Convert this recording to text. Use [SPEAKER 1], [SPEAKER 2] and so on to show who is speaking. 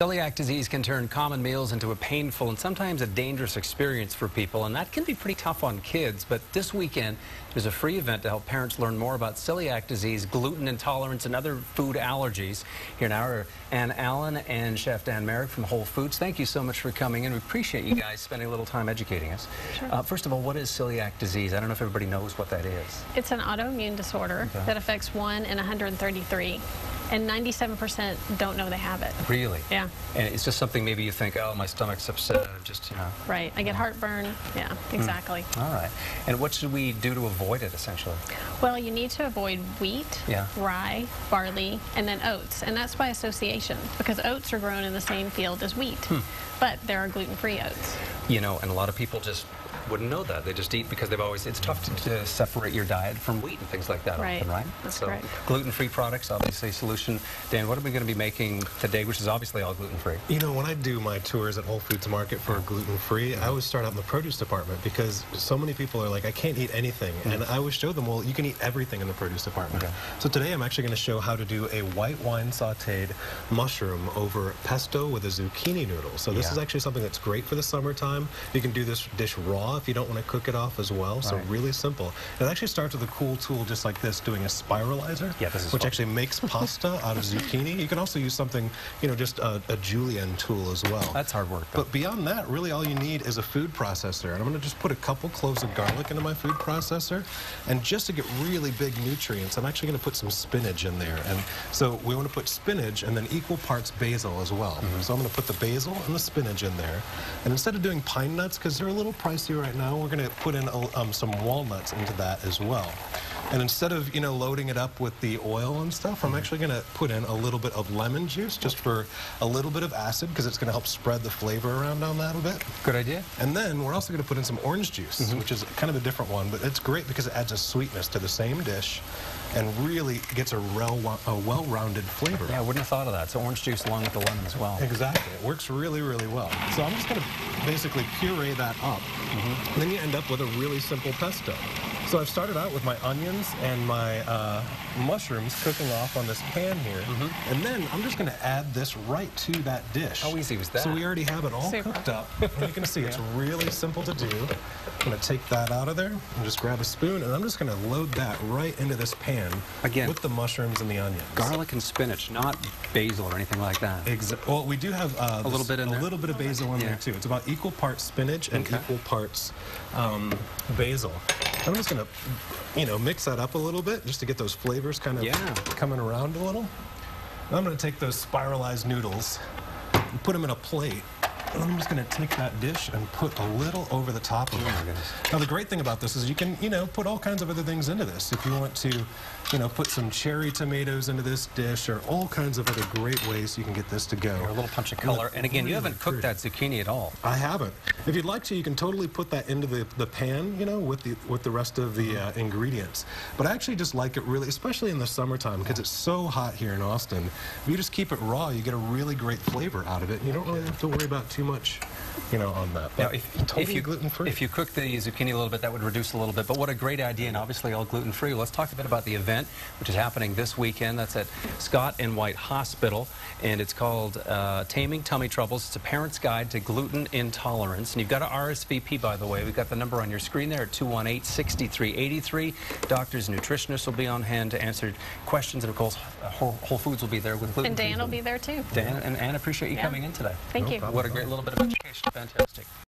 [SPEAKER 1] Celiac disease can turn common meals into a painful and sometimes a dangerous experience for people, and that can be pretty tough on kids. But this weekend, there's a free event to help parents learn more about celiac disease, gluten intolerance, and other food allergies. Here now are Ann Allen and Chef Dan Merrick from Whole Foods. Thank you so much for coming in. We appreciate you guys spending a little time educating us.
[SPEAKER 2] Sure.
[SPEAKER 1] First of all, what is celiac disease? I don't know if everybody knows what that is.
[SPEAKER 2] It's an autoimmune disorder that affects 1 in 133. And 97% don't know they have it.
[SPEAKER 1] Really?
[SPEAKER 2] Yeah.
[SPEAKER 1] And it's just something maybe you think, oh, my stomach's upset, just, you know.
[SPEAKER 2] Right. I get heartburn. Yeah, exactly.
[SPEAKER 1] All right. And what should we do to avoid it, essentially?
[SPEAKER 2] Well, you need to avoid wheat, rye, barley, and then oats. And that's by association, because oats are grown in the same field as wheat. But there are gluten-free oats.
[SPEAKER 1] You know, and a lot of people just wouldn't know that. They just eat because they've always, it's tough to separate your diet from wheat and things like that often, right?
[SPEAKER 2] That's
[SPEAKER 1] so
[SPEAKER 2] correct.
[SPEAKER 1] Gluten-free products, obviously a solution. Dan, what are we going to be making today, which is obviously all gluten-free?
[SPEAKER 3] You know, when I do my tours at Whole Foods Market for gluten-free, I always start out in the produce department because so many people are like, I can't eat anything. And I always show them, well, you can eat everything in the produce department. So today I'm actually going to show how to do a white wine sauteed mushroom over pesto with a zucchini noodle. So this is actually something that's great for the summertime. You can do this dish raw if you don't want to cook it off as well. So really simple. It actually starts with a cool tool just like this, doing a spiralizer, which actually makes pasta out of zucchini. You can also use something, you know, just a julienne tool as well.
[SPEAKER 1] That's hard work, though.
[SPEAKER 3] But beyond that, really all you need is a food processor. And I'm going to just put a couple cloves of garlic into my food processor. And just to get really big nutrients, I'm actually going to put some spinach in there. And so we want to put spinach and then equal parts basil as well. So I'm going to put the basil and the spinach in there. And instead of doing pine nuts, because they're a little pricey right now, we're going to put in some walnuts into that as well. And instead of, you know, loading it up with the oil and stuff, I'm actually going to put in a little bit of lemon juice just for a little bit of acid because it's going to help spread the flavor around on that a bit.
[SPEAKER 1] Good idea.
[SPEAKER 3] And then we're also going to put in some orange juice, which is kind of a different one, but it's great because it adds a sweetness to the same dish and really gets a well-rounded flavor.
[SPEAKER 1] Yeah, I wouldn't have thought of that. So orange juice along with the lemon as well.
[SPEAKER 3] Exactly. It works really, really well. So I'm just going to basically puree that up. And then you end up with a really simple pesto. So I've started out with my onions and my mushrooms cooking off on this pan here. And then I'm just going to add this right to that dish.
[SPEAKER 1] How easy was that?
[SPEAKER 3] So we already have it all cooked up. And you can see it's really simple to do. I'm going to take that out of there and just grab a spoon, and I'm just going to load that right into this pan with the mushrooms and the onions.
[SPEAKER 1] Garlic and spinach, not basil or anything like that.
[SPEAKER 3] Well, we do have
[SPEAKER 1] a little bit in there?
[SPEAKER 3] A little bit of basil in there, too. It's about equal parts spinach and equal parts basil. I'm just going to, you know, mix that up a little bit just to get those flavors kind of coming around a little. And I'm going to take those spiralized noodles and put them in a plate. And I'm just going to take that dish and put a little over the top of it. Now, the great thing about this is you can, you know, put all kinds of other things into this. If you want to, you know, put some cherry tomatoes into this dish or all kinds of other great ways you can get this to go.
[SPEAKER 1] A little punch of color. And again, you haven't cooked that zucchini at all.
[SPEAKER 3] I haven't. If you'd like to, you can totally put that into the pan, you know, with the rest of the ingredients. But I actually just like it really, especially in the summertime, because it's so hot here in Austin. If you just keep it raw, you get a really great flavor out of it. And you don't really have to worry about too much, you know, on that. But
[SPEAKER 1] now, if you gluten-free. If you cook the zucchini a little bit, that would reduce a little bit. But what a great idea, and obviously all gluten-free. Well, let's talk a bit about the event, which is happening this weekend. That's at Scott and White Hospital, and it's called Taming Tummy Troubles. It's a parent's guide to gluten intolerance. And you've got to RSVP, by the way. We've got the number on your screen there at 218-6383. Doctors and nutritionists will be on hand to answer questions, and of course, Whole Foods will be there with gluten-free.
[SPEAKER 2] And Dan will be there too.
[SPEAKER 1] Dan and Ann, appreciate you coming in today.
[SPEAKER 2] Thank you.
[SPEAKER 1] What a great little bit of education. Fantastic.